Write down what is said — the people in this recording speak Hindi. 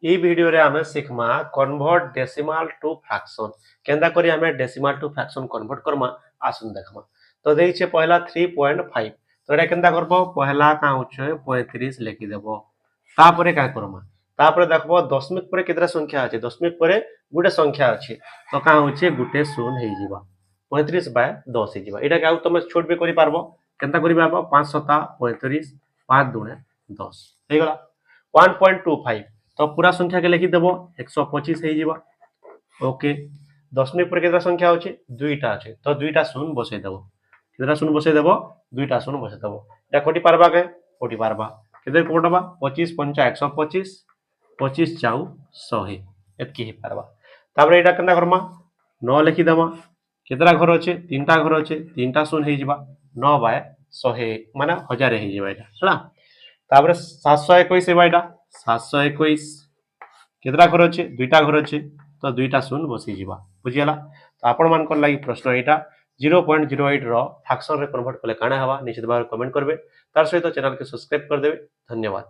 ये वीडियो रे हमें सीखमा कन्वर्ट डेसिमल टू फ्रैक्शन केंदा करी हमें डेसिमल टू फ्रैक्शन कन्वर्ट करमा आसुन देखमा। तो देइछे पहला 3.5 तो एटा केंदा करबो पहला का होछे 35 लिखि देबो तापरे का करमा तापरे देखबो दशमिक परे केतरा संख्या अछि दशमिक परे गुटे संख्या अछि तो का होछे गुटे शून्य हे जिबा 35/10 हे जिबा एटा का तुम छोट भी करि पारबो केंता करि पारबो 5 7 35 5 2 10 हे गला 1.25 तो पूरा संख्या के लिखि देबो 125 हे जिबा ओके दशमिक पर केतरा संख्या होछि दुईटा अछि तो दुईटा शून्य बसै देबो केतरा शून्य बसै देबो दुईटा शून्य बसै देबो एटा कोटि पारबा के कोटि पारबा केते कोटबा 25 5 125 25 4 100 एतकी हे पारबा तापर एटा केना करमा 9 लिखि देबा केतरा घर अछि तीनटा घर अछि तीनटा शून्य हे जिबा 9/100 माने 1000 हे जिबा एटा हला तापर 721 हेबा एटा 721 केतरा घर अछि दुईटा घर अछि तो दुईटा शून्य बसी जिबा बुझियला तो आपण मानकर लागि प्रश्न एटा 0.08 रो फ्रैक्शन रे कन्वर्ट कले काना हवा निश्चित भाव कमेंट करबे तार सहित चैनल के सब्सक्राइब कर देबे धन्यवाद।